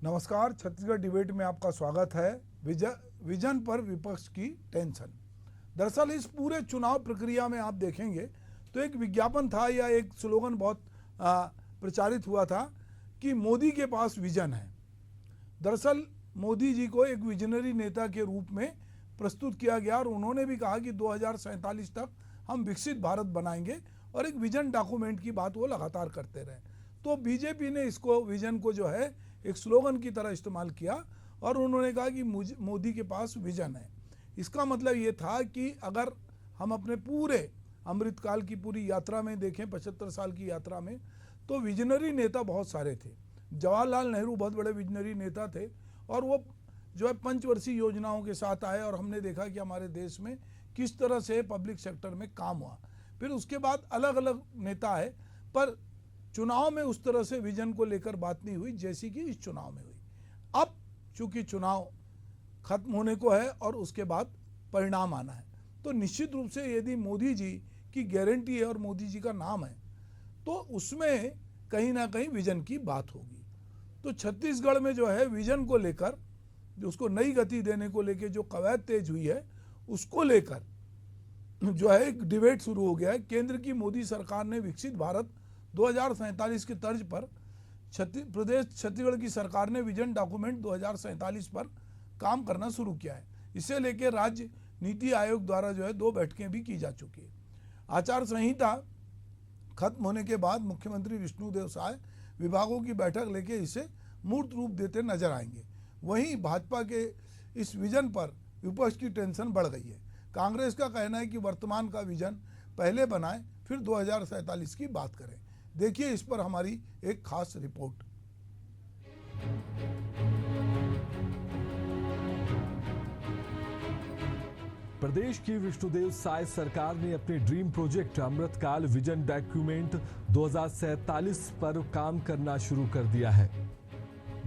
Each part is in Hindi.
नमस्कार, छत्तीसगढ़ डिबेट में आपका स्वागत है। विजन पर विपक्ष की टेंशन। दरअसल इस पूरे चुनाव प्रक्रिया में आप देखेंगे तो एक विज्ञापन था या एक स्लोगन बहुत प्रचारित हुआ था कि मोदी के पास विजन है। दरअसल मोदी जी को एक विजनरी नेता के रूप में प्रस्तुत किया गया और उन्होंने भी कहा कि 2047 तक हम विकसित भारत बनाएंगे और एक विजन डॉक्यूमेंट की बात वो लगातार करते रहे। तो बीजेपी ने इसको विजन को जो है एक स्लोगन की तरह इस्तेमाल किया और उन्होंने कहा कि मोदी के पास विजन है। इसका मतलब ये था कि अगर हम अपने पूरे अमृतकाल की पूरी यात्रा में देखें, 75 साल की यात्रा में, तो विजनरी नेता बहुत सारे थे। जवाहरलाल नेहरू बहुत बड़े विजनरी नेता थे और वो जो है पंचवर्षीय योजनाओं के साथ आए और हमने देखा कि हमारे देश में किस तरह से पब्लिक सेक्टर में काम हुआ। फिर उसके बाद अलग अलग नेता आए, पर चुनाव में उस तरह से विजन को लेकर बात नहीं हुई जैसी कि इस चुनाव में हुई। अब चूंकि चुनाव खत्म होने को है और उसके बाद परिणाम आना है, तो निश्चित रूप से यदि मोदी जी की गारंटी है और मोदी जी का नाम है तो उसमें कहीं ना कहीं विजन की बात होगी। तो छत्तीसगढ़ में जो है विजन को लेकर, जो उसको नई गति देने को लेकर जो कवायद तेज हुई है, उसको लेकर जो है एक डिबेट शुरू हो गया है। केंद्र की मोदी सरकार ने विकसित भारत 2047 के तर्ज पर छत्तीसगढ़ की सरकार ने विजन डॉक्यूमेंट 2047 पर काम करना शुरू किया है। इसे लेकर राज्य नीति आयोग द्वारा जो है 2 बैठकें भी की जा चुकी है। आचार संहिता खत्म होने के बाद मुख्यमंत्री विष्णुदेव साय विभागों की बैठक लेके इसे मूर्त रूप देते नजर आएंगे। वहीं भाजपा के इस विजन पर विपक्ष की टेंशन बढ़ गई है। कांग्रेस का कहना है कि वर्तमान का विजन पहले बनाएं, फिर 2047 की बात करें। देखिए इस पर हमारी एक खास रिपोर्ट। प्रदेश की विष्णुदेव साय सरकार ने अपने ड्रीम प्रोजेक्ट अमृतकाल विजन डॉक्यूमेंट 2047 पर काम करना शुरू कर दिया है।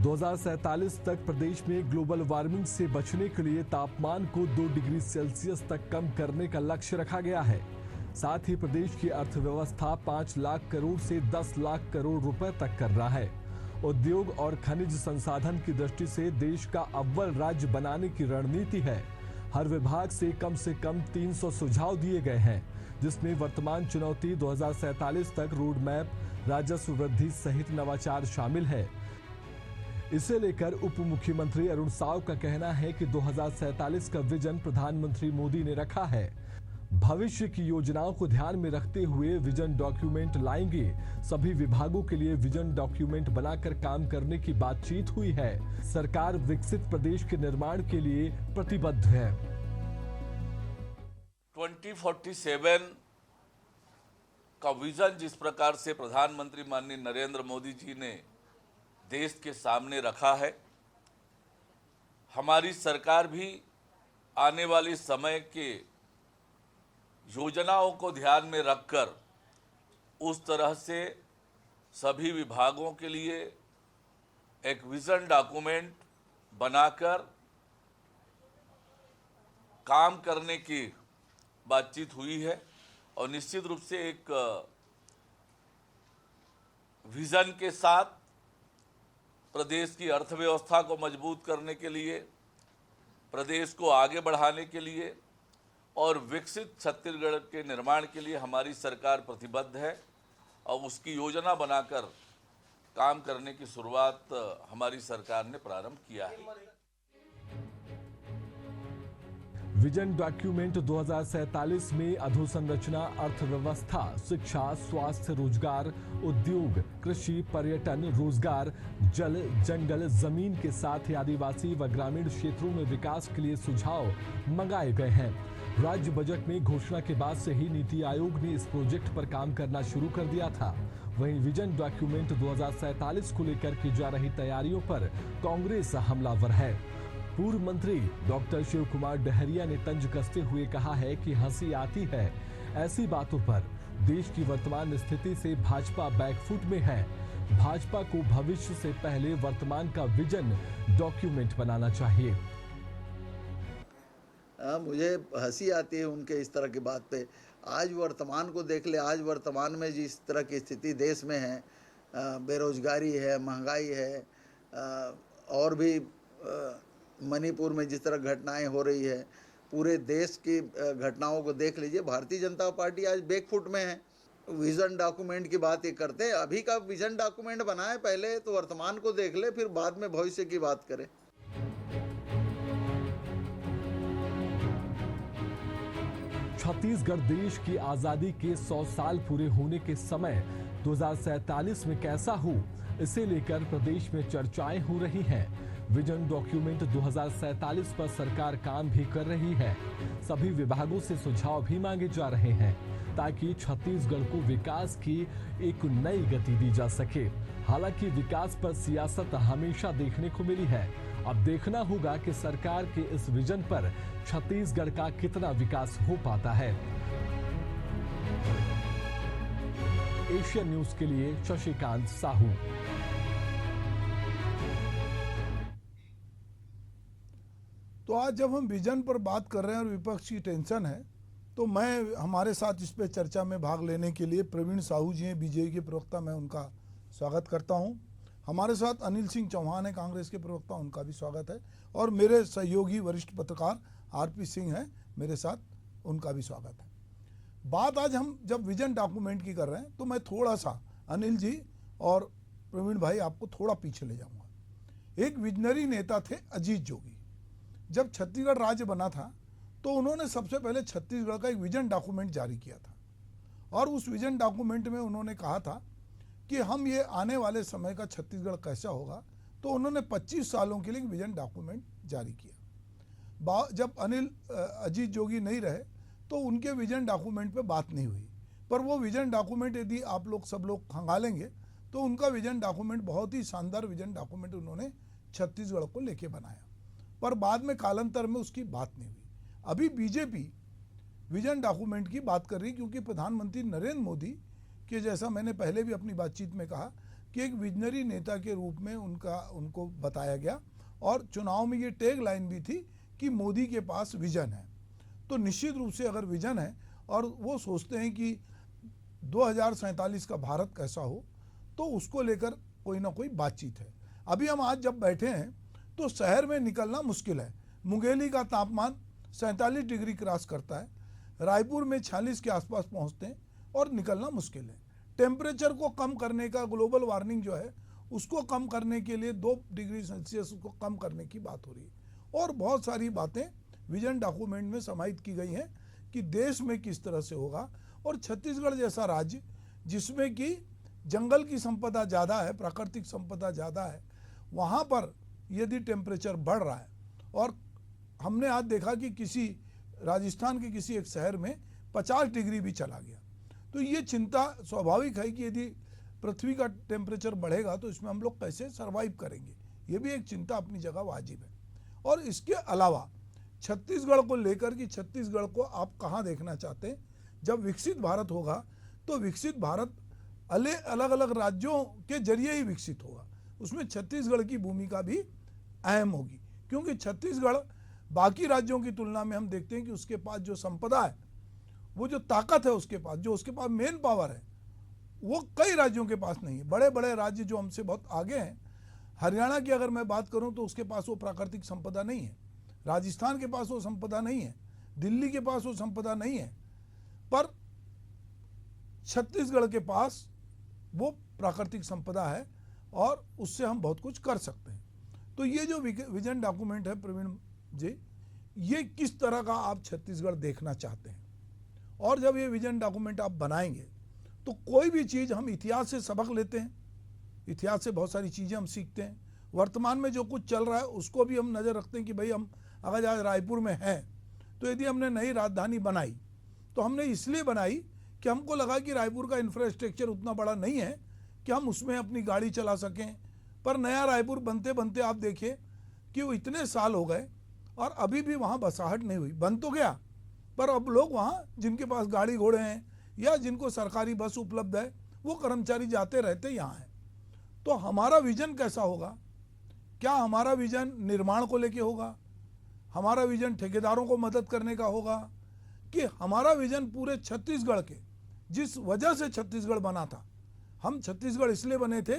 2047 तक प्रदेश में ग्लोबल वार्मिंग से बचने के लिए तापमान को 2 डिग्री सेल्सियस तक कम करने का लक्ष्य रखा गया है। साथ ही प्रदेश की अर्थव्यवस्था 5 लाख करोड़ से 10 लाख करोड़ रुपए तक कर रहा है। उद्योग और खनिज संसाधन की दृष्टि से देश का अव्वल राज्य बनाने की रणनीति है। हर विभाग से कम 300 सुझाव दिए गए हैं, जिसमें वर्तमान चुनौती 2047 तक रोड मैप, राजस्व वृद्धि सहित नवाचार शामिल है। इसे लेकर उप मुख्यमंत्री अरुण साव का कहना है कि 2047 का विजन प्रधानमंत्री मोदी ने रखा है। भविष्य की योजनाओं को ध्यान में रखते हुए विजन डॉक्यूमेंट लाएंगे। सभी विभागों के लिए विजन डॉक्यूमेंट बनाकर काम करने की बातचीत हुई है। सरकार विकसित प्रदेश के निर्माण के लिए प्रतिबद्ध है। 2047 का विजन जिस प्रकार से प्रधानमंत्री माननीय नरेंद्र मोदी जी ने देश के सामने रखा है, हमारी सरकार भी आने वाले समय के योजनाओं को ध्यान में रखकर उस तरह से सभी विभागों के लिए एक विजन डॉक्यूमेंट बनाकर काम करने की बातचीत हुई है। और निश्चित रूप से एक विजन के साथ प्रदेश की अर्थव्यवस्था को मजबूत करने के लिए, प्रदेश को आगे बढ़ाने के लिए और विकसित छत्तीसगढ़ के निर्माण के लिए हमारी सरकार प्रतिबद्ध है और उसकी योजना बनाकर काम करने की शुरुआत हमारी सरकार ने प्रारंभ किया है। विजन डॉक्यूमेंट 2047 में अधोसंरचना, अर्थव्यवस्था, शिक्षा, स्वास्थ्य, रोजगार, उद्योग, कृषि, पर्यटन, रोजगार, जल, जंगल, जमीन के साथ ही आदिवासी व ग्रामीण क्षेत्रों में विकास के लिए सुझाव मंगाए गए हैं। राज्य बजट में घोषणा के बाद से ही नीति आयोग ने इस प्रोजेक्ट पर काम करना शुरू कर दिया था। वहीं विजन डॉक्यूमेंट 2047 को लेकर की जा रही तैयारियों पर कांग्रेस हमलावर है। पूर्व मंत्री डॉक्टर शिव कुमार डहरिया ने तंज कसते हुए कहा है कि हंसी आती है ऐसी बातों पर। देश की वर्तमान स्थिति से भाजपा बैकफुट में है। भाजपा को भविष्य से पहले वर्तमान का विजन डॉक्यूमेंट बनाना चाहिए। मुझे हंसी आती है उनके इस तरह की बात पे। आज वर्तमान को देख ले, आज वर्तमान में जिस तरह की स्थिति देश में है, बेरोजगारी है, महंगाई है, और भी मणिपुर में जिस तरह घटनाएं हो रही है, पूरे देश की घटनाओं को देख लीजिए। भारतीय जनता पार्टी आज बैकफुट में है। विजन डॉक्यूमेंट की बात ये करते हैं, अभी का विजन डॉक्यूमेंट बनाए, पहले तो वर्तमान को देख ले, फिर बाद में भविष्य की बात करें। छत्तीसगढ़ देश की आजादी के 100 साल पूरे होने के समय 2047 में कैसा हो, इसे लेकर प्रदेश में चर्चाएं हो रही हैं। विजन डॉक्यूमेंट 2047 पर सरकार काम भी कर रही है। सभी विभागों से सुझाव भी मांगे जा रहे हैं ताकि छत्तीसगढ़ को विकास की एक नई गति दी जा सके। हालांकि विकास पर सियासत हमेशा देखने को मिली है। अब देखना होगा कि सरकार के इस विजन पर छत्तीसगढ़ का कितना विकास हो पाता है। एशियन न्यूज के लिए शशिकांत साहू। तो आज जब हम विजन पर बात कर रहे हैं और विपक्ष की टेंशन है, तो मैं हमारे साथ इस पे चर्चा में भाग लेने के लिए प्रवीण साहू जी हैं, बीजेपी के प्रवक्ता, मैं उनका स्वागत करता हूं। हमारे साथ अनिल सिंह चौहान है, कांग्रेस के प्रवक्ता, उनका भी स्वागत है। और मेरे सहयोगी वरिष्ठ पत्रकार आरपी सिंह हैं मेरे साथ, उनका भी स्वागत है। बात आज हम जब विजन डॉक्यूमेंट की कर रहे हैं, तो मैं थोड़ा सा अनिल जी और प्रवीण भाई आपको थोड़ा पीछे ले जाऊंगा। एक विजनरी नेता थे अजीत जोगी। जब छत्तीसगढ़ राज्य बना था तो उन्होंने सबसे पहले छत्तीसगढ़ का एक विजन डॉक्यूमेंट जारी किया था, और उस विजन डॉक्यूमेंट में उन्होंने कहा था कि हम ये आने वाले समय का छत्तीसगढ़ कैसा होगा। तो उन्होंने 25 सालों के लिए एक विजन डॉक्यूमेंट जारी किया। जब अजीत जोगी नहीं रहे तो उनके विजन डॉक्यूमेंट पे बात नहीं हुई, पर वो विजन डॉक्यूमेंट यदि आप लोग सब लोग खंगालेंगे तो उनका विजन डॉक्यूमेंट बहुत ही शानदार विजन डॉक्यूमेंट उन्होंने छत्तीसगढ़ को लेके बनाया, पर बाद में कालांतर में उसकी बात नहीं हुई। अभी बीजेपी विजन डॉक्यूमेंट की बात कर रही, क्योंकि प्रधानमंत्री नरेंद्र मोदी के, जैसा मैंने पहले भी अपनी बातचीत में कहा, कि एक विजनरी नेता के रूप में उनको बताया गया, और चुनाव में ये टैग लाइन भी थी कि मोदी के पास विजन है। तो निश्चित रूप से अगर विजन है और वो सोचते हैं कि 2047 का भारत कैसा हो, तो उसको लेकर कोई ना कोई बातचीत है। अभी हम आज जब बैठे हैं तो शहर में निकलना मुश्किल है। मुंगेली का तापमान 47 डिग्री क्रॉस करता है, रायपुर में 46 के आसपास पहुंचते हैं और निकलना मुश्किल है। टेम्परेचर को कम करने का, ग्लोबल वार्मिंग जो है उसको कम करने के लिए 2 डिग्री सेल्सियस को कम करने की बात हो रही है, और बहुत सारी बातें विजन डॉक्यूमेंट में समाहित की गई हैं कि देश में किस तरह से होगा। और छत्तीसगढ़ जैसा राज्य जिसमें कि जंगल की संपदा ज़्यादा है, प्राकृतिक संपदा ज़्यादा है, वहाँ पर यदि टेम्परेचर बढ़ रहा है, और हमने आज देखा कि किसी राजस्थान के किसी एक शहर में 50 डिग्री भी चला गया, तो ये चिंता स्वाभाविक है कि यदि पृथ्वी का टेम्परेचर बढ़ेगा तो इसमें हम लोग कैसे सर्वाइव करेंगे। ये भी एक चिंता अपनी जगह वाजिब है। और इसके अलावा छत्तीसगढ़ को लेकर कि छत्तीसगढ़ को आप कहाँ देखना चाहते हैं। जब विकसित भारत होगा तो विकसित भारत अलग अलग राज्यों के जरिए ही विकसित होगा, उसमें छत्तीसगढ़ की भूमिका भी अहम होगी, क्योंकि छत्तीसगढ़ बाकी राज्यों की तुलना में हम देखते हैं कि उसके पास जो संपदा है, वो जो ताकत है उसके पास, जो उसके पास मेन पावर है, वो कई राज्यों के पास नहीं है। बड़े बड़े राज्य जो हमसे बहुत आगे हैं, हरियाणा की अगर मैं बात करूं तो उसके पास वो प्राकृतिक संपदा नहीं है, राजस्थान के पास वो संपदा नहीं है, दिल्ली के पास वो संपदा नहीं है, पर छत्तीसगढ़ के पास वो प्राकृतिक संपदा है और उससे हम बहुत कुछ कर सकते हैं। तो ये जो विजन डॉक्यूमेंट है प्रवीण जी, ये किस तरह का आप छत्तीसगढ़ देखना चाहते हैं। और जब ये विजन डॉक्यूमेंट आप बनाएंगे तो कोई भी चीज़, हम इतिहास से सबक लेते हैं, इतिहास से बहुत सारी चीज़ें हम सीखते हैं, वर्तमान में जो कुछ चल रहा है उसको भी हम नज़र रखते हैं कि भाई हम अगर आज रायपुर में हैं तो यदि हमने नई राजधानी बनाई तो हमने इसलिए बनाई कि हमको लगा कि रायपुर का इंफ्रास्ट्रक्चर उतना बड़ा नहीं है कि हम उसमें अपनी गाड़ी चला सकें। पर नया रायपुर बनते बनते आप देखिए कि वो इतने साल हो गए और अभी भी वहाँ बसाहट नहीं हुई। बन तो गया, पर अब लोग वहाँ जिनके पास गाड़ी घोड़े हैं या जिनको सरकारी बस उपलब्ध है, वो कर्मचारी जाते रहते यहाँ हैं। तो हमारा विजन कैसा होगा? क्या हमारा विजन निर्माण को लेके होगा? हमारा विजन ठेकेदारों को मदद करने का होगा? कि हमारा विजन पूरे छत्तीसगढ़ के, जिस वजह से छत्तीसगढ़ बना था, हम छत्तीसगढ़ इसलिए बने थे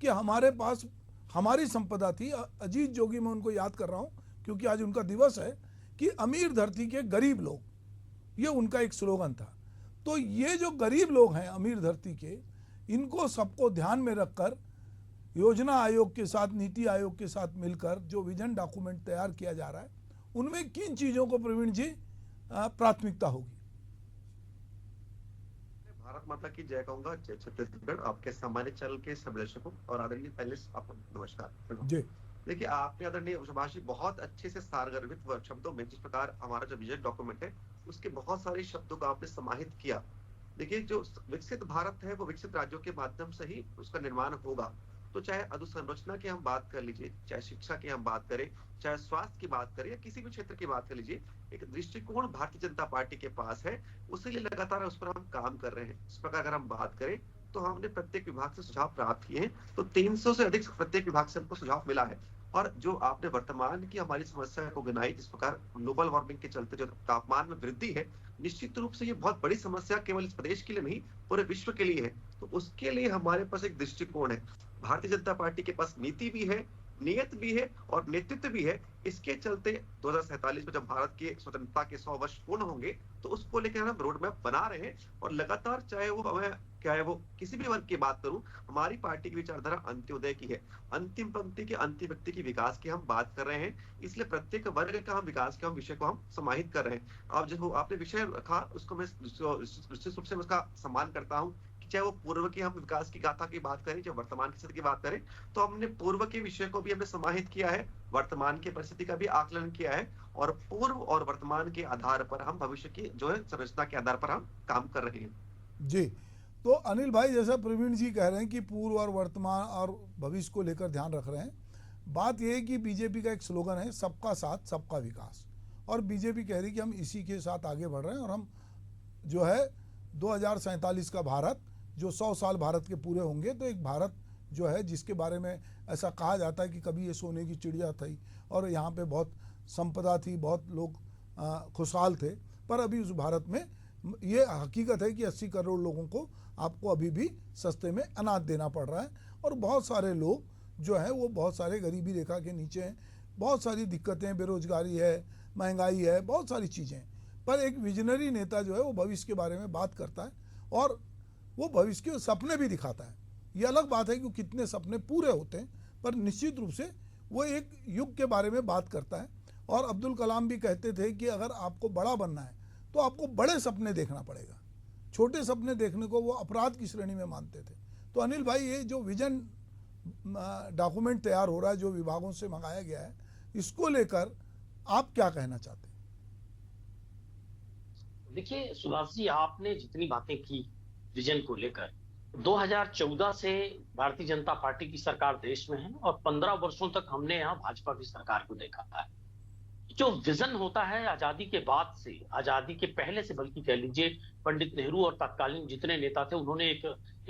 कि हमारे पास हमारी संपदा थी। अजीत जोगी, मैं उनको याद कर रहा हूँ क्योंकि आज उनका दिवस है, कि अमीर धरती के गरीब लोग, ये उनका एक स्लोगन था। तो ये जो गरीब लोग हैं अमीर धरती के, इनको सबको ध्यान में रखकर योजना आयोग के साथ, नीति आयोग के साथ मिलकर जो विजन डॉक्यूमेंट तैयार किया जा रहा है, उनमें किन चीज़ों को प्रवीण जी प्राथमिकता होगी? भारत माता की जय कहूंगा। जय छत्तीसगढ़। आपके सामान्य चैनल के सब दर्शकों और आदरणीय पैनलिस्ट, आपको नमस्कार जी। देखिए, आपने आदरणीय सुभाष जी बहुत अच्छे से सारगर्भित शब्दों में, जिस प्रकार हमारा जो विजन डॉक्यूमेंट है उसके बहुत सारे शब्दों को आपने समाहित किया। देखिए, जो विकसित भारत है वो विकसित राज्यों के माध्यम से ही उसका निर्माण होगा। तो चाहे अधोसंरचना की हम बात कर लीजिए, चाहे शिक्षा की हम बात करें, चाहे स्वास्थ्य की बात करें, या किसी भी क्षेत्र की बात कर लीजिए, एक दृष्टिकोण भारतीय जनता पार्टी के पास है। उसी लिए लगातार उस पर हम काम कर रहे हैं। इस प्रकार अगर हम बात करें तो हमने प्रत्येक विभाग से सुझाव प्राप्त किए हैं। तो 300 से अधिक प्रत्येक विभाग से हमको सुझाव मिला है। और जो आपने वर्तमान की हमारी समस्या को गिनाई, जिस प्रकार ग्लोबल वार्मिंग के चलते जो तापमान में वृद्धि है, निश्चित रूप से ये बहुत बड़ी समस्या केवल इस प्रदेश के लिए नहीं, पूरे विश्व के लिए है। तो उसके लिए हमारे पास एक दृष्टिकोण है। भारतीय जनता पार्टी के पास नीति भी है, नियत भी है और नेतृत्व भी है। इसके चलते 2047 में जब भारत की स्वतंत्रता के 100 वर्ष पूर्ण होंगे, तो उसको लेकर हम रोड मैप बना रहे हैं। और लगातार, चाहे वो किसी भी वर्ग की बात करूं, हमारी पार्टी की विचारधारा अंत्योदय की है। अंतिम पंक्ति के अंतिम व्यक्ति की विकास की हम बात कर रहे हैं। इसलिए प्रत्येक वर्ग का हम विकास के हम विषय को हम समाहित कर रहे हैं। अब जो आपने विषय रखा, उसको मैं निश्चित रूप से उसका सम्मान करता हूँ। चाहे वो पूर्व की हम विकास की गाथा की बात करें, चाहे वर्तमान की स्थिति की बात करें, तो हमने पूर्व के विषय को भी हमने समाहित किया है, वर्तमान की परिस्थिति का भी आकलन किया है, और पूर्व और वर्तमान के आधार पर हम भविष्य की जो है संरचना के आधार पर हम काम कर रहे हैं। जी। तो अनिल भाई, जैसा प्रवीण जी कह रहे हैं कि पूर्व और वर्तमान और भविष्य को लेकर ध्यान रख रहे हैं, बात यह है कि बीजेपी का एक स्लोगन है, सबका साथ सबका विकास, और बीजेपी कह रही है कि हम इसी के साथ आगे बढ़ रहे हैं। और हम जो है 2047 का भारत, जो 100 साल भारत के पूरे होंगे, तो एक भारत जो है जिसके बारे में ऐसा कहा जाता है कि कभी ये सोने की चिड़िया थी और यहाँ पे बहुत संपदा थी, बहुत लोग खुशहाल थे, पर अभी उस भारत में ये हकीकत है कि 80 करोड़ लोगों को आपको अभी भी सस्ते में अनाज देना पड़ रहा है, और बहुत सारे लोग जो हैं वो बहुत सारे गरीबी रेखा के नीचे हैं, बहुत सारी दिक्कतें, बेरोजगारी है, महंगाई है, बहुत सारी चीज़ें। पर एक विजनरी नेता जो है वो भविष्य के बारे में बात करता है और वो भविष्य के सपने भी दिखाता है। ये अलग बात है कि कितने सपने पूरे होते हैं, पर निश्चित रूप से वो एक युग के बारे में बात करता है। और अब्दुल कलाम भी कहते थे कि अगर आपको बड़ा बनना है तो आपको बड़े सपने देखना पड़ेगा, छोटे सपने देखने को वो अपराध की श्रेणी में मानते थे। तो अनिल भाई, ये जो विजन डॉक्यूमेंट तैयार हो रहा है, जो विभागों से मंगाया गया है, इसको लेकर आप क्या कहना चाहते हैं? देखिए सुभाष जी, आपने जितनी बातें की विजन को लेकर, 2014 से भारतीय जनता पार्टी की सरकार देश में है और 15 वर्षों तक हमने यहाँ भाजपा की सरकार को देखा है। जो विजन होता है आजादी के बाद से, आजादी के पहले से बल्कि कह लीजिए, पंडित नेहरू और तत्कालीन जितने नेता थे, उन्होंने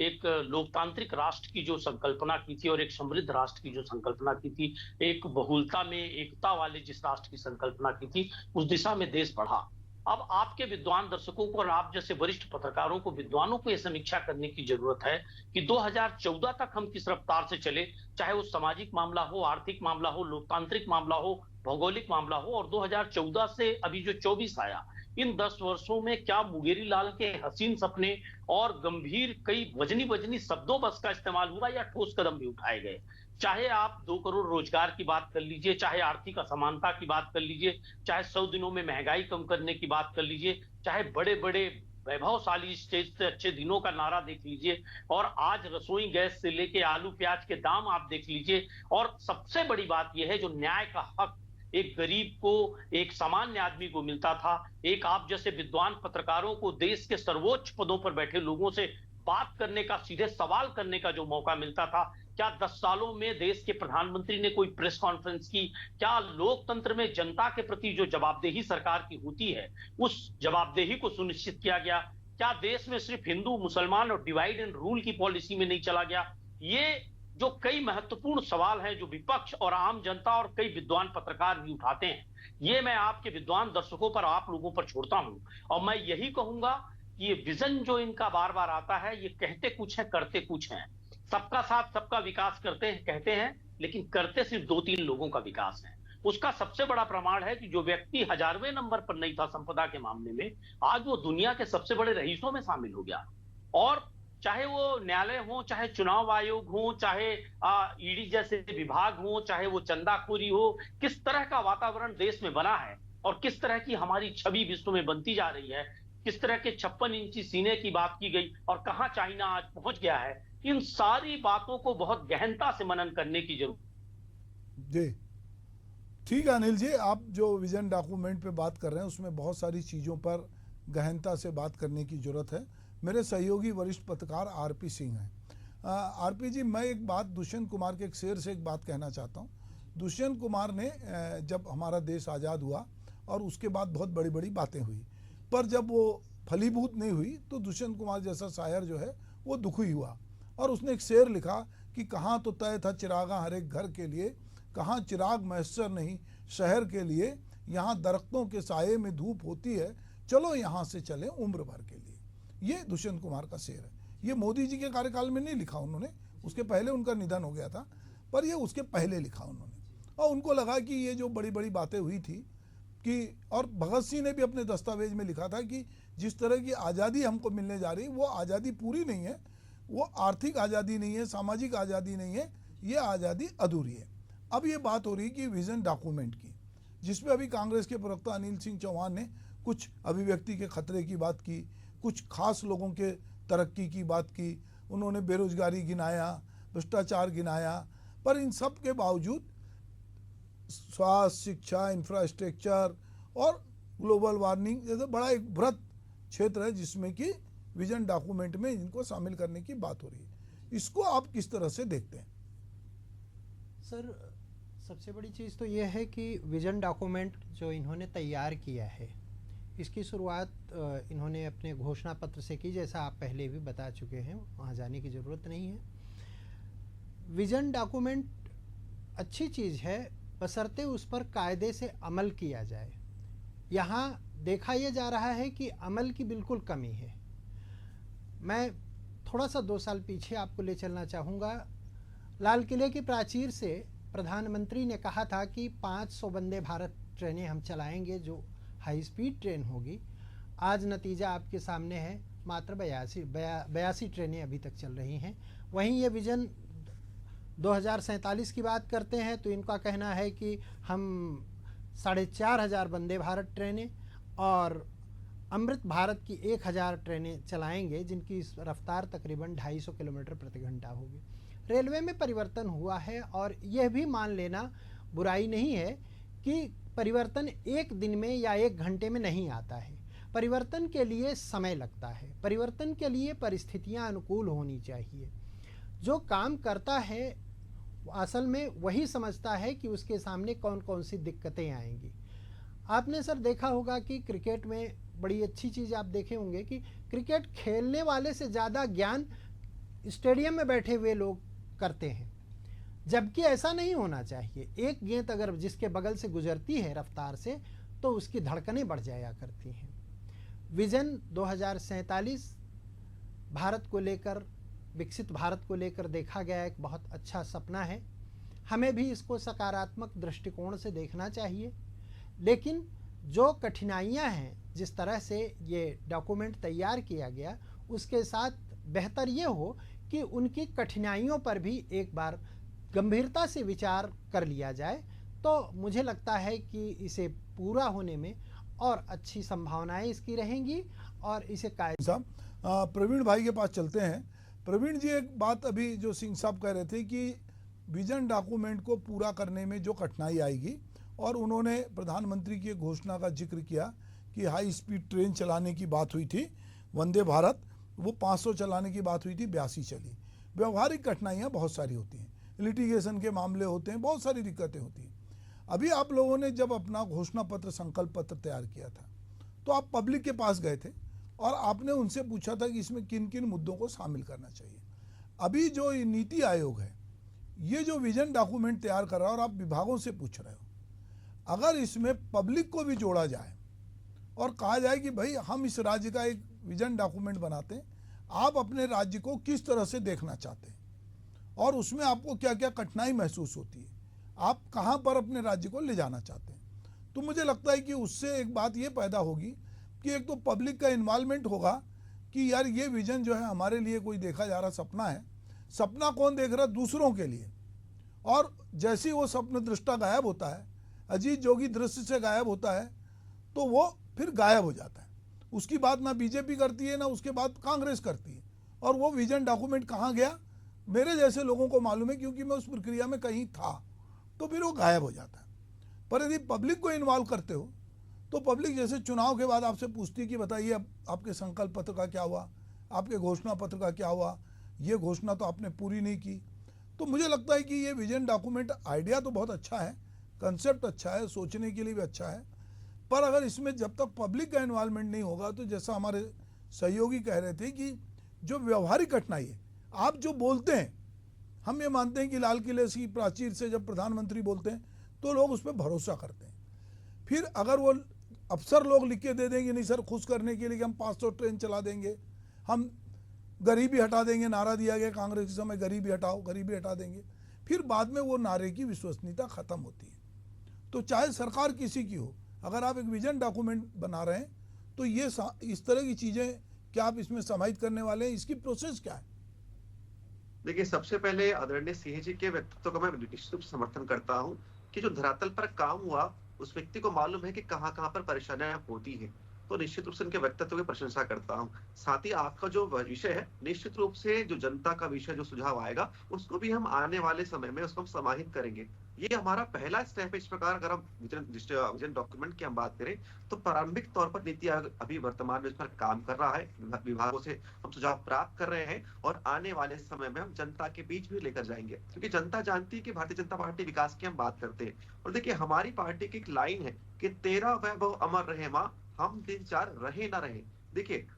एक लोकतांत्रिक राष्ट्र की जो संकल्पना की थी और एक समृद्ध राष्ट्र की जो संकल्पना की थी, एक बहुलता में एकता वाले जिस राष्ट्र की संकल्पना की थी, उस दिशा में देश बढ़ा। अब आपके विद्वान दर्शकों को और आप जैसे वरिष्ठ पत्रकारों को, विद्वानों को यह समीक्षा करने की जरूरत है कि 2014 तक हम किस रफ्तार से चले, चाहे वो सामाजिक मामला हो, आर्थिक मामला हो, लोकतांत्रिक मामला हो, भौगोलिक मामला हो, और 2014 से अभी जो 24 आया, इन 10 वर्षों में क्या मुंगेरी लाल के हसीन सपने और गंभीर कई वजनी शब्दों बस का इस्तेमाल हुआ या ठोस कदम भी उठाए गए। चाहे आप 2 करोड़ रोजगार की बात कर लीजिए, चाहे आर्थिक असमानता की बात कर लीजिए, चाहे 100 दिनों में महंगाई कम करने की बात कर लीजिए, चाहे बड़े बड़े वैभवशाली स्टेज से अच्छे दिनों का नारा देख लीजिए, और आज रसोई गैस से लेके आलू प्याज के दाम आप देख लीजिए। और सबसे बड़ी बात यह है, जो न्याय का हक एक गरीब को, एक सामान्य आदमी को मिलता था, एक आप जैसे विद्वान पत्रकारों को देश के सर्वोच्च पदों पर बैठे लोगों से बात करने का, सीधे सवाल करने का जो मौका मिलता था। क्या 10 सालों में देश के प्रधानमंत्री ने कोई प्रेस कॉन्फ्रेंस की? क्या लोकतंत्र में जनता के प्रति जो जवाबदेही सरकार की होती है, उस जवाबदेही को सुनिश्चित किया गया? क्या देश में सिर्फ हिंदू मुसलमान और डिवाइड एंड रूल की पॉलिसी में नहीं चला गया? ये जो कई महत्वपूर्ण सवाल हैं, जो विपक्ष और आम जनता और कई विद्वान पत्रकार भी उठाते हैं, ये मैं आपके विद्वान दर्शकों पर, आप लोगों पर छोड़ता हूं। और मैं यही कहूंगा कि ये विजन जो इनका बार बार आता है, ये कहते कुछ है, करते कुछ है। सबका साथ सबका विकास करते हैं, कहते हैं, लेकिन करते सिर्फ 2-3 लोगों का विकास है। उसका सबसे बड़ा प्रमाण है कि जो व्यक्ति 1000वें नंबर पर नहीं था संपदा के मामले में, आज वो दुनिया के सबसे बड़े रईसों में शामिल हो गया। और चाहे वो न्यायालय हो, चाहे चुनाव आयोग हो, चाहे ईडी जैसे विभाग हो, चाहे वो चंदाखोरी हो, किस तरह का वातावरण देश में बना है और किस तरह की हमारी छवि विश्व में बनती जा रही है, किस तरह के 56 इंची सीने की बात की गई और कहां चाइना आज पहुंच गया है, इन सारी बातों को बहुत गहनता से मनन करने की जरूरत। जी ठीक है अनिल जी, आप जो विजन डॉक्यूमेंट पे बात कर रहे हैं उसमें बहुत सारी चीज़ों पर गहनता से बात करने की जरूरत है। मेरे सहयोगी वरिष्ठ पत्रकार आरपी सिंह हैं। आरपी जी, मैं एक बात दुष्यंत कुमार के एक शेर से एक बात कहना चाहता हूँ। दुष्यंत कुमार ने जब हमारा देश आज़ाद हुआ और उसके बाद बहुत बड़ी बड़ी बातें हुई, पर जब वो फलीभूत नहीं हुई तो दुष्यंत कुमार जैसा शायर जो है वो दुखी हुआ और उसने एक शेर लिखा कि कहाँ तो तय था चिरागा हर एक घर के लिए, कहाँ चिराग मैसर नहीं शहर के लिए, यहाँ दरख्तों के साये में धूप होती है, चलो यहाँ से चले उम्र भर के लिए। ये दुष्यंत कुमार का शेर है। ये मोदी जी के कार्यकाल में नहीं लिखा उन्होंने, उसके पहले उनका निधन हो गया था, पर ये उसके पहले लिखा उन्होंने। और उनको लगा कि ये जो बड़ी बड़ी बातें हुई थी कि, और भगत सिंह ने भी अपने दस्तावेज में लिखा था कि जिस तरह की आज़ादी हमको मिलने जा रही वो आज़ादी पूरी नहीं है, वो आर्थिक आज़ादी नहीं है, सामाजिक आज़ादी नहीं है, ये आज़ादी अधूरी है। अब ये बात हो रही कि विजन डॉक्यूमेंट की, जिसमें अभी कांग्रेस के प्रवक्ता अनिल सिंह चौहान ने कुछ अभिव्यक्ति के खतरे की बात की, कुछ खास लोगों के तरक्की की बात की, उन्होंने बेरोजगारी गिनाया, भ्रष्टाचार गिनाया, पर इन सब के बावजूद स्वास्थ्य, शिक्षा, इंफ्रास्ट्रक्चर और ग्लोबल वार्मिंग जैसे बड़ा एक बृहत क्षेत्र है जिसमें कि विजन डॉक्यूमेंट में इनको शामिल करने की बात हो रही है। इसको आप किस तरह से देखते हैं? सर, सबसे बड़ी चीज़ तो ये है कि विजन डॉक्यूमेंट जो इन्होंने तैयार किया है, इसकी शुरुआत इन्होंने अपने घोषणा पत्र से की, जैसा आप पहले भी बता चुके हैं, वहाँ जाने की ज़रूरत नहीं है। विजन डॉक्यूमेंट अच्छी चीज़ है बशर्ते उस पर कायदे से अमल किया जाए। यहाँ देखा यह जा रहा है कि अमल की बिल्कुल कमी है। मैं थोड़ा सा 2 साल पीछे आपको ले चलना चाहूँगा। लाल किले की प्राचीर से प्रधानमंत्री ने कहा था कि 500 वंदे भारत ट्रेनें हम चलाएंगे जो हाई स्पीड ट्रेन होगी। आज नतीजा आपके सामने है, मात्र 82 ट्रेनें अभी तक चल रही हैं। वहीं ये विजन 2047 की बात करते हैं तो इनका कहना है कि हम 4500 वंदे भारत ट्रेनें और अमृत भारत की 1000 ट्रेनें चलाएंगे, जिनकी रफ्तार तकरीबन 250 किलोमीटर प्रति घंटा होगी। रेलवे में परिवर्तन हुआ है और यह भी मान लेना बुराई नहीं है कि परिवर्तन एक दिन में या एक घंटे में नहीं आता है। परिवर्तन के लिए समय लगता है, परिवर्तन के लिए परिस्थितियां अनुकूल होनी चाहिए। जो काम करता है असल में वही समझता है कि उसके सामने कौन कौन सी दिक्कतें आएंगी। आपने सर देखा होगा कि क्रिकेट में बड़ी अच्छी चीज़ आप देखे होंगे कि क्रिकेट खेलने वाले से ज़्यादा ज्ञान स्टेडियम में बैठे हुए लोग करते हैं, जबकि ऐसा नहीं होना चाहिए। एक गेंद अगर जिसके बगल से गुजरती है रफ्तार से तो उसकी धड़कनें बढ़ जाया करती हैं। विजन 2047 भारत को लेकर, विकसित भारत को लेकर देखा गया एक बहुत अच्छा सपना है। हमें भी इसको सकारात्मक दृष्टिकोण से देखना चाहिए, लेकिन जो कठिनाइयां हैं, जिस तरह से ये डॉक्यूमेंट तैयार किया गया, उसके साथ बेहतर ये हो कि उनकी कठिनाइयों पर भी एक बार गंभीरता से विचार कर लिया जाए, तो मुझे लगता है कि इसे पूरा होने में और अच्छी संभावनाएं इसकी रहेंगी और इसे साहब प्रवीण भाई के पास चलते हैं। प्रवीण जी, एक बात अभी जो सिंह साहब कह रहे थे कि विजन डॉक्यूमेंट को पूरा करने में जो कठिनाई आएगी, और उन्होंने प्रधानमंत्री की घोषणा का जिक्र किया कि हाई स्पीड ट्रेन चलाने की बात हुई थी, वंदे भारत, वो 500 चलाने की बात हुई थी, 82 चली। व्यवहारिक कठिनाइयाँ बहुत सारी होती हैं, लिटिगेशन के मामले होते हैं, बहुत सारी दिक्कतें होती हैं। अभी आप लोगों ने जब अपना घोषणा पत्र, संकल्प पत्र तैयार किया था, तो आप पब्लिक के पास गए थे और आपने उनसे पूछा था कि इसमें किन किन मुद्दों को शामिल करना चाहिए। अभी जो नीति आयोग है, ये जो विजन डॉक्यूमेंट तैयार कर रहा है और आप विभागों से पूछ रहे हो, अगर इसमें पब्लिक को भी जोड़ा जाए और कहा जाए कि भाई हम इस राज्य का एक विजन डॉक्यूमेंट बनाते हैं, आप अपने राज्य को किस तरह से देखना चाहते हैं, और उसमें आपको क्या क्या कठिनाई महसूस होती है, आप कहाँ पर अपने राज्य को ले जाना चाहते हैं। तो मुझे लगता है कि उससे एक बात ये पैदा होगी कि एक तो पब्लिक का इन्वॉल्वमेंट होगा कि यार ये विजन जो है हमारे लिए कोई देखा जा रहा सपना है। सपना कौन देख रहा है? दूसरों के लिए। और जैसे ही वो स्वप्न दृष्टा गायब होता है, अजीत जोगी दृश्य से गायब होता है, तो वो फिर गायब हो जाता है। उसकी बात ना बीजेपी करती है ना उसके बाद कांग्रेस करती है। और वो विजन डॉक्यूमेंट कहाँ गया मेरे जैसे लोगों को मालूम है, क्योंकि मैं उस प्रक्रिया में कहीं था। तो फिर वो गायब हो जाता है। पर यदि पब्लिक को इन्वॉल्व करते हो तो पब्लिक जैसे चुनाव के बाद आपसे पूछती है कि बताइए अब आपके संकल्प पत्र का क्या हुआ, आपके घोषणा पत्र का क्या हुआ, ये घोषणा तो आपने पूरी नहीं की। तो मुझे लगता है कि ये विजन डॉक्यूमेंट आइडिया तो बहुत अच्छा है, कंसेप्ट अच्छा है, सोचने के लिए भी अच्छा है, पर अगर इसमें जब तक पब्लिक का इन्वॉल्वमेंट नहीं होगा तो जैसा हमारे सहयोगी कह रहे थे कि जो व्यवहारिक कठिनाई है, आप जो बोलते हैं, हम ये मानते हैं कि लाल किले की प्राचीर से जब प्रधानमंत्री बोलते हैं तो लोग उस पर भरोसा करते हैं। फिर अगर वो अफसर लोग लिख के दे देंगे नहीं सर खुश करने के लिए कि हम 500 ट्रेन चला देंगे, हम गरीबी हटा देंगे, नारा दिया गया कांग्रेस के समय गरीबी हटाओ, गरीबी हटा देंगे, फिर बाद में वो नारे की विश्वसनीयता खत्म होती है। तो चाहे सरकार किसी की हो, अगर आप एक विजन डॉक्यूमेंट बना रहे हैं तो ये इस तरह की चीजें क्या आप इसमें समाहित करने वाले हैं, इसकी प्रोसेस क्या है? देखिए, सबसे पहले आदरणीय सिंह जी के व्यक्तित्व का मैं निश्चित रूप से समर्थन करता हूं कि जो धरातल पर काम हुआ उस व्यक्ति को मालूम है कि कहां कहां पर परेशानियां होती हैं, तो निश्चित रूप से उनके व्यक्तित्व की प्रशंसा करता हूं। साथ ही आपका जो विषय है, निश्चित रूप से जो जनता का विषय जो सुझाव आएगा उसको भी हम आने वाले समय में उसको हम समाहित करेंगे। ये हमारा पहला स्टेप है। इस प्रकार अगर हम विजन डॉक्यूमेंट की हम बात करें तो प्रारंभिक तौर पर नीति आयोग अभी वर्तमान में इस पर काम कर रहा है, विभागों से हम सुझाव प्राप्त कर रहे हैं और आने वाले समय में हम जनता के बीच भी लेकर जाएंगे, क्योंकि जनता जानती है कि भारतीय जनता पार्टी विकास की हम बात करते हैं। और देखिए, हमारी पार्टी की एक लाइन है कि तेरा वैभव अमर रहे मां, हम दिन चार रहे ना रहे। देखिए,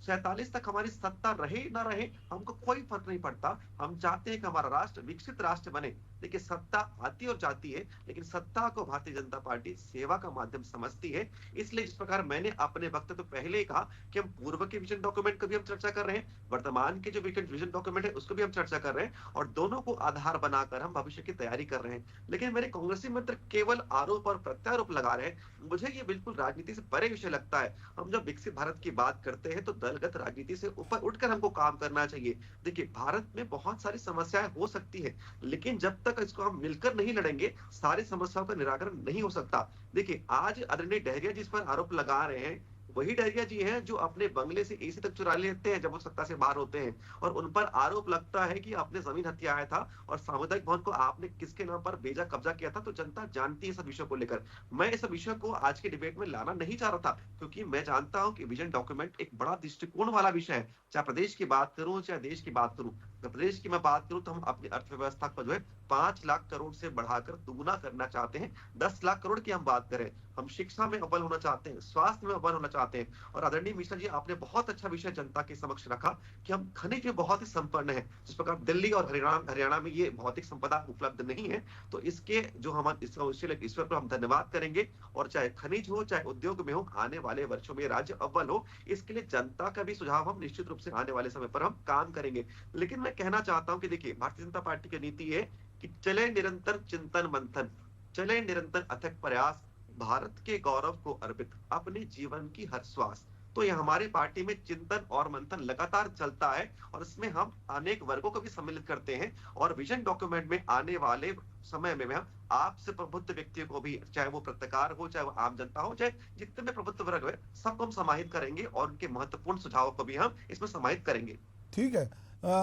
47 तक हमारी सत्ता रहे ना रहे हमको कोई फर्क नहीं पड़ता, हम चाहते हैं कि हमारा राष्ट्र विकसित राष्ट्र बने। देखिए, सत्ता आती और जाती है, लेकिन सत्ता को भारतीय जनता पार्टी सेवा का माध्यम समझती है। इसलिए जिस प्रकार मैंने अपने वक्त तो पहले ही कहा कि हम पूर्व के विजन डॉक्यूमेंट को भी हम चर्चा कर रहे हैं, वर्तमान के जो विजन डॉक्यूमेंट है उसको भी हम चर्चा कर रहे हैं और दोनों को आधार बनाकर हम भविष्य की तैयारी कर रहे हैं। लेकिन मेरे कांग्रेसी मित्र केवल आरोप और प्रत्यारोप लगा रहे हैं। मुझे ये बिल्कुल राजनीति से परे विषय लगता है। हम जब विकसित भारत की बात करते हैं तो दलगत राजनीति से ऊपर उठकर हमको काम करना चाहिए। देखिए, भारत में बहुत सारी समस्याएं हो सकती है, लेकिन जब तक इसको हम मिलकर नहीं लड़ेंगे सारी समस्याओं का निराकरण नहीं हो सकता। देखिए, आज आदरणीय डहरिया जिस पर आरोप लगा रहे हैं वही डहरिया जी हैं जो अपने बंगले से एसी तक चुरा लेते हैं जब वो सत्ता से बाहर होते हैं, और उन पर आरोप लगता है कि आपने जमीन हथियाया था और सामुदायिक भवन को आपने किसके नाम पर बेजा कब्जा किया था। तो जनता जानती है इस विषय को लेकर। मैं इस विषय को आज के डिबेट में लाना नहीं चाह रहा था, क्योंकि मैं जानता हूं कि विजन डॉक्यूमेंट एक बड़ा दृष्टिकोण वाला विषय है। चाहे प्रदेश की बात करूं चाहे देश की बात करूं, प्रदेश की मैं बात करूं तो हम अपनी अर्थव्यवस्था को जो है 5 लाख करोड़ से बढ़ाकर दुगुना करना चाहते हैं। 10 लाख करोड़ की हम बात करें, हम शिक्षा में अव्वल होना चाहते हैं, स्वास्थ्य में अव्वल होना चाहते हैं। और आदरणीय मिश्रा जी, आपने बहुत अच्छा विषय जनता के समक्ष रखा कि हम खनिज में बहुत ही संपन्न है। जिस प्रकार दिल्ली और हरियाणा में ये भौतिक संपदा उपलब्ध नहीं है, तो इसके जो हम ईश्वर पर हम धन्यवाद करेंगे। और चाहे खनिज हो चाहे उद्योग में हो, आने वाले वर्षों में राज्य अव्वल हो, इसके लिए जनता का भी सुझाव हम निश्चित रूप से आने वाले समय पर हम काम करेंगे। लेकिन मैं कहना चाहता हूं कि देखिए, भारतीय जनता पार्टी की नीति है कि चले निरंतर चिंतन मंथन, चले निरंतर अथक प्रयास, भारत के गौरव को अर्पित अपने जीवन की हर श्वास। तो ये हमारे पार्टी में चिंतन और मंथन लगातार चलता है और इसमें हम अनेक वर्गों को भी सम्मिलित करते हैं। और विजन डॉक्यूमेंट में आने वाले समय में हम आपसे प्रबुद्ध व्यक्तियों को भी, चाहे वो पत्रकार हो चाहे वो आम जनता हो चाहे जितने भी प्रबुद्ध वर्ग है, सबको हम समाहित करेंगे और उनके महत्वपूर्ण सुझावों को भी हम इसमें समाहित करेंगे। ठीक है,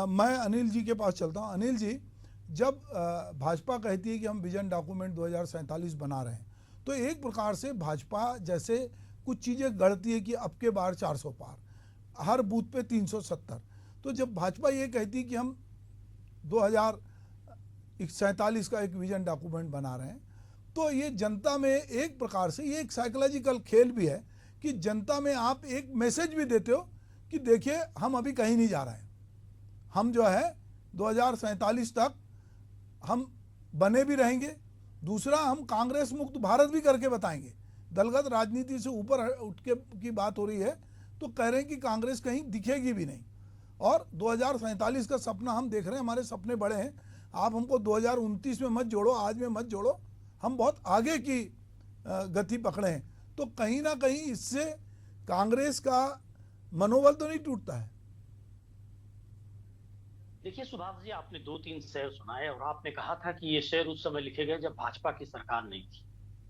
मैं अनिल जी के पास चलता हूँ। अनिल जी, जब भाजपा कहती है कि हम विजन डॉक्यूमेंट 2047 बना रहे हैं, तो एक प्रकार से भाजपा जैसे कुछ चीज़ें गढ़ती है कि अब के बार 400 पार, हर बूथ पे 370। तो जब भाजपा ये कहती है कि हम 2047 का एक विजन डॉक्यूमेंट बना रहे हैं, तो ये जनता में एक प्रकार से ये एक साइकोलॉजिकल खेल भी है कि जनता में आप एक मैसेज भी देते हो कि देखिए हम अभी कहीं नहीं जा रहे हैं, हम जो है 2047 तक हम बने भी रहेंगे। दूसरा, हम कांग्रेस मुक्त भारत भी करके बताएंगे। दलगत राजनीति से ऊपर उठ के की बात हो रही है, तो कह रहे हैं कि कांग्रेस कहीं दिखेगी भी नहीं। और 2047 का सपना हम देख रहे हैं, हमारे सपने बड़े हैं। आप हमको 2029 में मत जोड़ो, आज में मत जोड़ो, हम बहुत आगे की गति पकड़े हैं। तो कहीं ना कहीं इससे कांग्रेस का मनोबल तो नहीं टूटता है? देखिए सुभाष जी, आपने 2-3 शेर सुनाए और आपने कहा था कि ये शेर उस समय लिखे गए जब भाजपा की सरकार नहीं थी,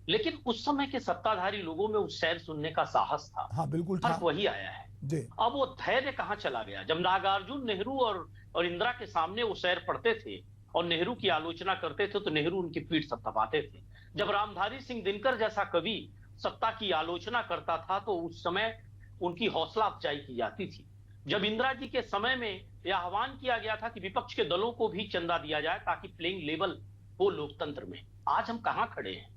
लेकिन उस समय के सत्ताधारी लोगों में उस शेर सुनने का साहस था। हाँ बिल्कुल था फर्क वही आया है जी। अब वो धैर्य कहाँ चला गया? जब नागार्जुन, नेहरू और इंदिरा के सामने वो शेर पढ़ते थे और नेहरू की आलोचना करते थे तो नेहरू उनकी पीठ थपथपाते थे। जब रामधारी सिंह दिनकर जैसा कवि सत्ता की आलोचना करता था तो उस समय उनकी हौसला अफजाई की जाती थी। जब इंदिरा जी के समय में यह आह्वान किया गया था कि विपक्ष के दलों को भी चंदा दिया जाए ताकि प्लेइंग लेवल हो लोकतंत्र में, आज हम कहां खड़े हैं?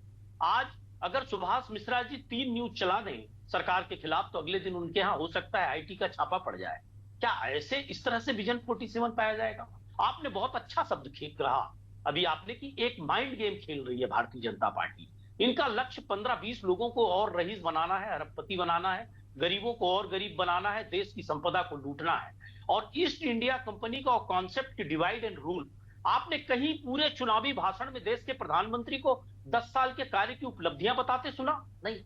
आज अगर सुभाष मिश्रा जी 3 न्यूज चला दें सरकार के खिलाफ तो अगले दिन उनके यहां हो सकता है आईटी का छापा पड़ जाए। क्या ऐसे इस तरह से विजन 47 पाया जाएगा? आपने बहुत अच्छा शब्द कहा अभी आपने कि एक माइंड गेम खेल रही है भारतीय जनता पार्टी। इनका लक्ष्य 15-20 लोगों को और रईस बनाना है, अरबपति बनाना है, गरीबों को और गरीब बनाना है, देश की संपदा को लूटना है। और ईस्ट इंडिया कंपनी का कॉन्सेप्ट की डिवाइड एंड रूल, आपने कहीं पूरे चुनावी भाषण में देश के प्रधानमंत्री को 10 साल के कार्य की उपलब्धियां बताते सुना? नहीं।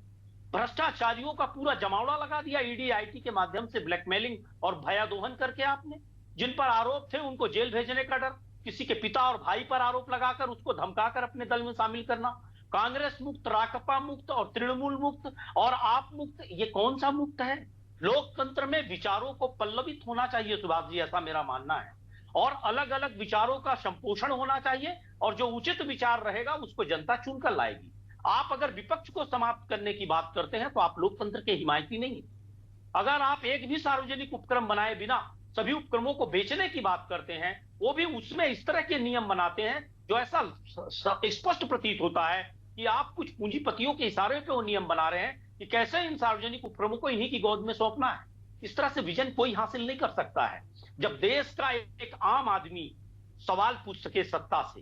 भ्रष्टाचारियों का पूरा जमावड़ा लगा दिया ईडी आईटी के माध्यम से ब्लैकमेलिंग और भयादोहन करके आपने। जिन पर आरोप थे उनको जेल भेजने का डर, किसी के पिता और भाई पर आरोप लगाकर उसको धमकाकर अपने दल में शामिल करना। कांग्रेस मुक्त, राकपा मुक्त और तृणमूल मुक्त और आप मुक्त, ये कौन सा मुक्त है? लोकतंत्र में विचारों को पल्लवित होना चाहिए सुभाष जी, ऐसा मेरा मानना है, और अलग अलग विचारों का संपोषण होना चाहिए और जो उचित विचार रहेगा उसको जनता चुनकर लाएगी। आप अगर विपक्ष को समाप्त करने की बात करते हैं तो आप लोकतंत्र के हिमायती नहीं। अगर आप एक भी सार्वजनिक उपक्रम बनाए बिना सभी उपक्रमों को बेचने की बात करते हैं, वो भी उसमें इस तरह के नियम बनाते हैं जो ऐसा स्पष्ट प्रतीत होता है कि आप कुछ पूंजीपतियों के इशारे पे वो नियम बना रहे हैं कि कैसे इन सार्वजनिक उपक्रमों को इन्हीं की गोद में सौंपना है। इस तरह से विजन कोई हासिल नहीं कर सकता है। जब देश का एक आम आदमी सवाल पूछ सके सत्ता से,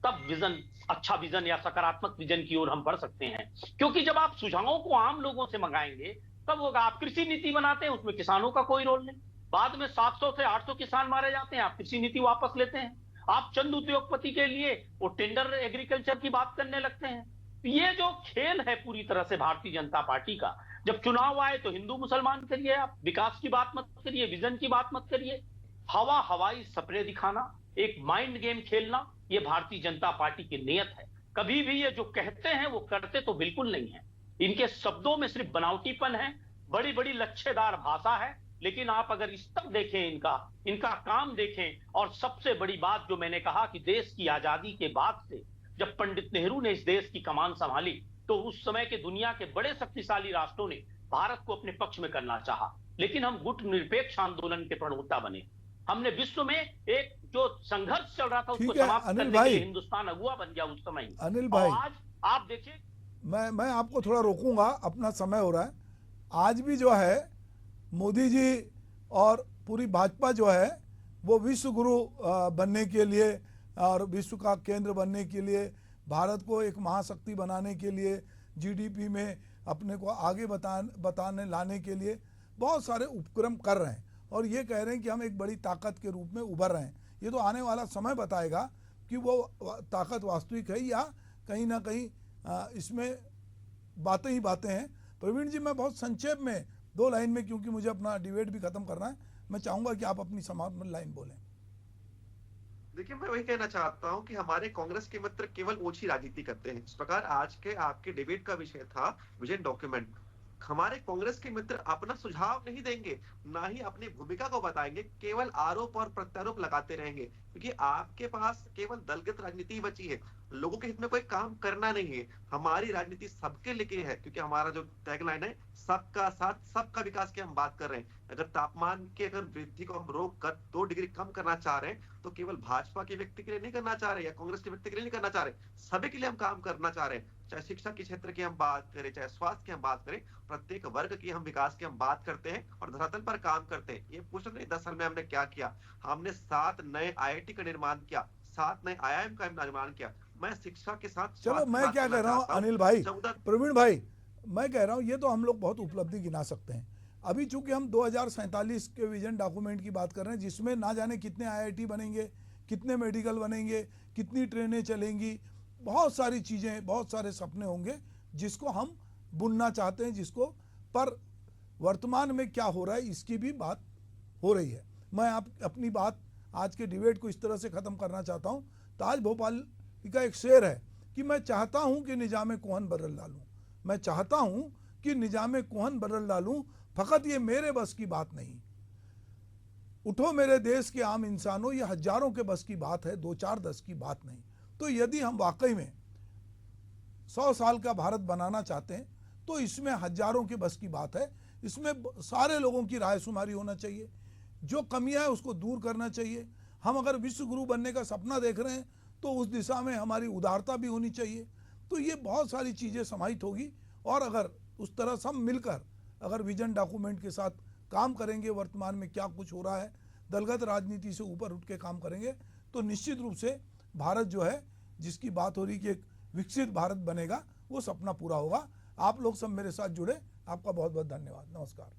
तब विजन, अच्छा विजन या सकारात्मक विजन की ओर हम बढ़ सकते हैं। क्योंकि जब आप सुझावों को आम लोगों से मंगाएंगे तब होगा। आप कृषि नीति बनाते हैं, उसमें किसानों का कोई रोल नहीं, बाद में 700 से 800 किसान मारे जाते हैं, आप कृषि नीति वापस लेते हैं। आप चंद उद्योगपति के लिए वो टेंडर एग्रीकल्चर की बात करने लगते हैं। ये जो खेल है पूरी तरह से भारतीय जनता पार्टी का, जब चुनाव आए तो हिंदू मुसलमान करिए, आप विकास की बात मत करिए, विजन की बात मत करिए, हवाई सपने दिखाना, एक माइंड गेम खेलना, ये भारतीय जनता पार्टी की नियत है। कभी भी ये जो कहते हैं वो करते तो बिल्कुल नहीं है। इनके शब्दों में सिर्फ बनावटीपन है, बड़ी बड़ी लच्छेदार भाषा है, लेकिन आप अगर इस तक देखें, इनका काम देखें। और सबसे बड़ी बात जो मैंने कहा कि देश की आजादी के बाद से जब पंडित नेहरू ने इस देश की कमान संभाली तो उस समय के दुनिया के बड़े शक्तिशाली राष्ट्रों ने भारत को अपने पक्ष में करना चाहा, लेकिन हम गुट निरपेक्ष आंदोलन के प्रणेता बने। हमने विश्व में एक जो संघर्ष चल रहा था उसको समाप्त करने के लिए हिंदुस्तान अगुआ बन गया उस समय। अनिल भाई, आज आप देखिए, मैं आपको थोड़ा रोकूंगा, अपना समय हो रहा है। आज भी जो है मोदी जी और पूरी भाजपा जो है वो विश्व गुरु बनने के लिए और विश्व का केंद्र बनने के लिए, भारत को एक महाशक्ति बनाने के लिए, जीडीपी में अपने को आगे बताने लाने के लिए बहुत सारे उपक्रम कर रहे हैं और ये कह रहे हैं कि हम एक बड़ी ताकत के रूप में उभर रहे हैं। ये तो आने वाला समय बताएगा कि वो ताकत वास्तविक है या कहीं ना कहीं इसमें बातें ही बातें हैं। प्रवीण जी, मैं बहुत संक्षेप में 2 लाइन में, क्योंकि मुझे अपना डिबेट भी खत्म करना है, मैं चाहूंगा कि आप अपनी समापन लाइन बोलें। देखिए, मैं वही कहना चाहता हूं कि हमारे कांग्रेस के मित्र केवल ओछी राजनीति करते हैं। इस प्रकार आज के आपके डिबेट का विषय था विजन डॉक्यूमेंट। हमारे कांग्रेस के मित्र अपना सुझाव नहीं देंगे, ना ही अपनी भूमिका को बताएंगे, केवल आरोप और प्रत्यारोप लगाते रहेंगे, क्योंकि आपके पास केवल दलगत राजनीति बची है, लोगों के हित में कोई काम करना नहीं है। हमारी राजनीति सबके लिए है, क्योंकि हमारा जो टैगलाइन है सबका साथ सबका विकास की हम बात कर रहे हैं। अगर तापमान के वृद्धि को हम रोक कर 2 डिग्री कम करना चाह रहे हैं तो केवल भाजपा के व्यक्ति के लिए नहीं करना चाह रहे या कांग्रेस के व्यक्ति के लिए नहीं करना चाह रहे, सभी के लिए हम काम करना चाह रहे हैं। चाहे शिक्षा के क्षेत्र की हम बात करें, चाहे स्वास्थ्य की हम बात करें, प्रत्येक वर्ग की हम विकास की हम बात करते हैं और धरातल पर काम करते हैं। ये पूछ नहीं 10 साल में हमने क्या किया। हमने 7 नए IIT का निर्माण किया, 7 नए IIM का निर्माण किया। मैं शिक्षा के साथ, चलो मैं क्या कह रहा हूँ अनिल भाई, प्रवीण भाई, मैं कह रहा हूँ ये तो हम लोग बहुत उपलब्धि गिना सकते हैं, अभी चूंकि हम 2047 के विजन डॉक्यूमेंट की बात कर रहे हैं, जिसमें ना जाने कितने IIT बनेंगे, कितने मेडिकल बनेंगे, कितनी ट्रेनें चलेंगी, बहुत सारी चीज़ें, बहुत सारे सपने होंगे जिसको हम बुनना चाहते हैं, जिसको पर वर्तमान में क्या हो रहा है इसकी भी बात हो रही है। मैं आप अपनी बात आज के डिबेट को इस तरह से ख़त्म करना चाहता हूँ। ताज भोपाल का एक शेर है कि मैं चाहता हूँ कि निजाम कोहन बदल डालूँ, मैं चाहता हूँ कि निजाम कोहन बदल डालूँ, फ़कत ये मेरे बस की बात नहीं। उठो मेरे देश के आम इंसानों, ये हजारों के बस की बात है, 2-4-10 की बात नहीं। तो यदि हम वाकई में 100 साल का भारत बनाना चाहते हैं तो इसमें हजारों के बस की बात है। इसमें सारे लोगों की राय शुमारी होना चाहिए, जो कमियां है उसको दूर करना चाहिए। हम अगर विश्व गुरु बनने का सपना देख रहे हैं तो उस दिशा में हमारी उदारता भी होनी चाहिए। तो ये बहुत सारी चीज़ें समाहित होगी, और अगर उस तरह सब मिलकर अगर विजन डॉक्यूमेंट के साथ काम करेंगे, वर्तमान में क्या कुछ हो रहा है, दलगत राजनीति से ऊपर उठ के काम करेंगे, तो निश्चित रूप से भारत जो है, जिसकी बात हो रही कि एक विकसित भारत बनेगा, वो सपना पूरा होगा। आप लोग सब मेरे साथ जुड़े, आपका बहुत बहुत धन्यवाद। नमस्कार।